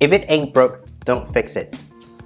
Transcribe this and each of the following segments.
If it ain't broke, don't fix it.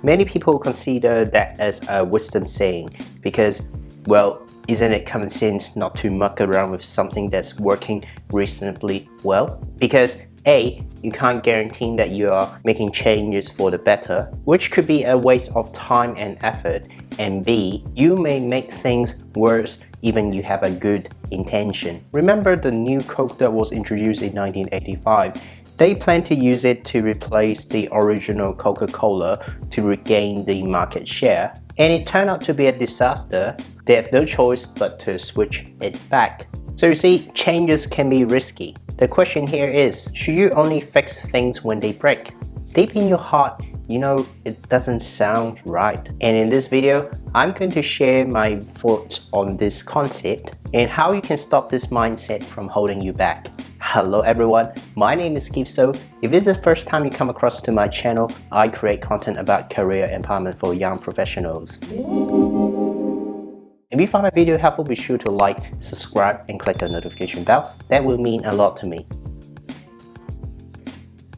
Many people consider that as a wisdom saying because, well, isn't it common sense not to muck around with something that's working reasonably well? Because A, you can't guarantee that you are making changes for the better, which could be a waste of time and effort, and B, you may make things worse even you have a good intention. Remember the new Coke that was introduced in 1985? They plan to use it to replace the original Coca-Cola to regain the market share, and it turned out to be a disaster. They have no choice but to switch it back. So you see, changes can be risky. The question here is, should you only fix things when they break? Deep in your heart, you know it doesn't sound right. And in this video, I'm going to share my thoughts on this concept and how you can stop this mindset from holding you back. Hello everyone, my name is Gipso. If this is the first time you come across to my channel, I create content about career empowerment for young professionals. If you found my video helpful, be sure to like, subscribe, and click the notification bell. That will mean a lot to me.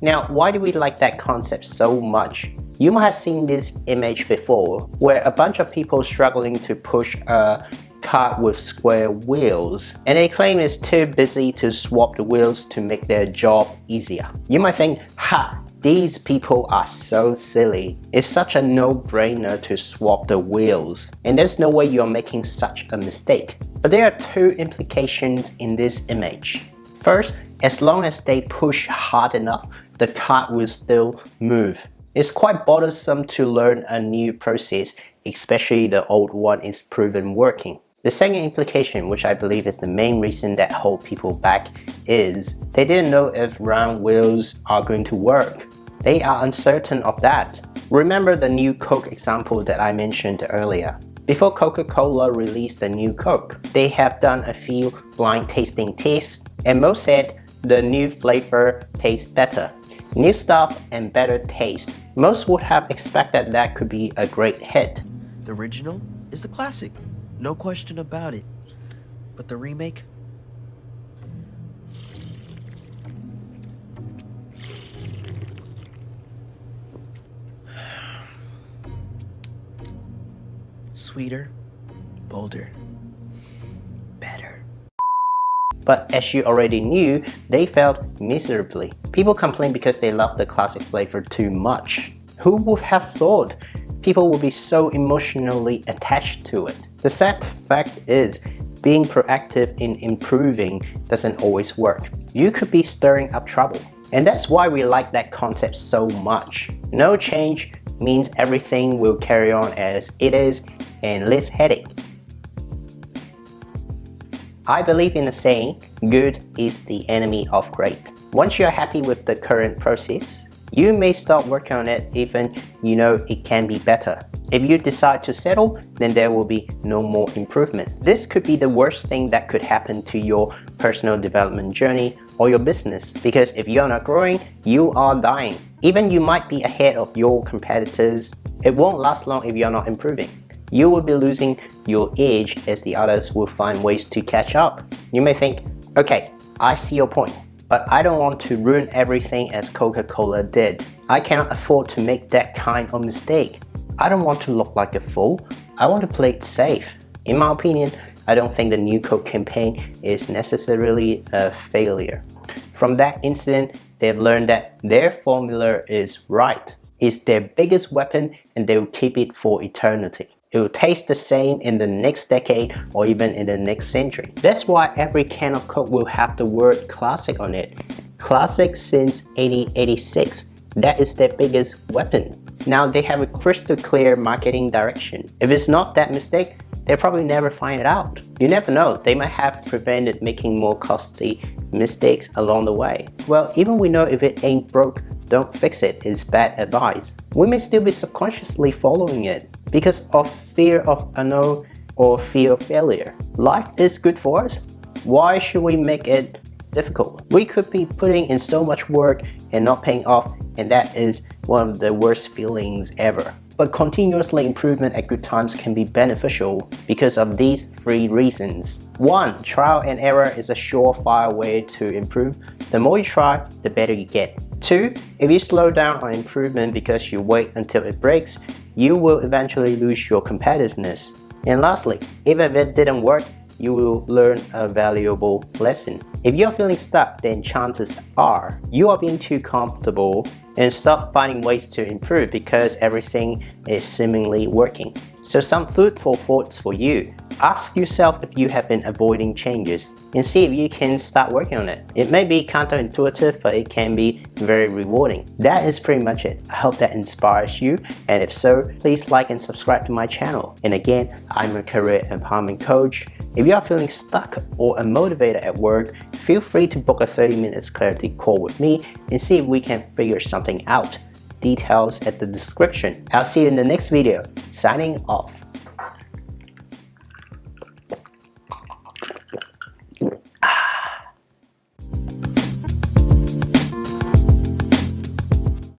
Now, why do we like that concept so much? You might have seen this image before, where a bunch of people struggling to push a cart with square wheels, and they claim it's too busy to swap the wheels to make their job easier. You might think, ha! These people are so silly. It's such a no-brainer to swap the wheels, and there's no way you're making such a mistake. But there are two implications in this image. First, as long as they push hard enough, the cart will still move. It's quite bothersome to learn a new process, especially the old one is proven working. The second implication, which I believe is the main reason that hold people back, is they didn't know if round wheels are going to work. They are uncertain of that. Remember the new Coke example that I mentioned earlier. Before Coca-Cola released the new Coke, they have done a few blind tasting tests, and most said the new flavor tastes better. New stuff and better taste. Most would have expected that could be a great hit. The original is the classic. No question about it. But the remake? Sweeter, bolder, better. But as you already knew, they failed miserably. People complain because they love the classic flavor too much. Who would have thought people would be so emotionally attached to it? The sad fact is, being proactive in improving doesn't always work. You could be stirring up trouble. And that's why we like that concept so much. No change means everything will carry on as it is and less headache. I believe in the saying, good is the enemy of great. Once you're happy with the current process, you may start working on it even you know it can be better. If you decide to settle, then there will be no more improvement. This could be the worst thing that could happen to your personal development journey or your business, because if you're not growing, you are dying. Even you might be ahead of your competitors, it won't last long if you're not improving. You will be losing your edge as the others will find ways to catch up. You may think, okay, I see your point, but I don't want to ruin everything as Coca-Cola did. I cannot afford to make that kind of mistake. I don't want to look like a fool. I want to play it safe. In my opinion, I don't think the new Coke campaign is necessarily a failure. From that incident, they've learned that their formula is right. It's their biggest weapon and they will keep it for eternity. It will taste the same in the next decade or even in the next century. That's why every can of Coke will have the word classic on it. Classic since 1886. That is their biggest weapon. Now they have a crystal clear marketing direction. If it's not that mistake, they'll probably never find it out. You never know, they might have prevented making more costly mistakes along the way. Well, even we know if it ain't broke, don't fix it is bad advice. We may still be subconsciously following it because of fear of unknown or fear of failure. Life is good for us. Why should we make it difficult? We could be putting in so much work and not paying off, and that is one of the worst feelings ever. But continuously improvement at good times can be beneficial because of these three reasons. 1. Trial and error is a surefire way to improve. The more you try, the better you get. 2. If you slow down on improvement because you wait until it breaks, you will eventually lose your competitiveness. And lastly, even if it didn't work, you will learn a valuable lesson. If you're feeling stuck, then chances are you are being too comfortable, and stop finding ways to improve because everything is seemingly working. So some food for thoughts for you. Ask yourself if you have been avoiding changes and see if you can start working on it. It may be counterintuitive, but it can be very rewarding. That is pretty much it. I hope that inspires you, and if so, please like and subscribe to my channel. And again, I'm a career empowerment coach. If you are feeling stuck or unmotivated at work, feel free to book a 30-minute clarity call with me and see if we can figure something out. Details at the description. I'll see you in the next video. Signing off.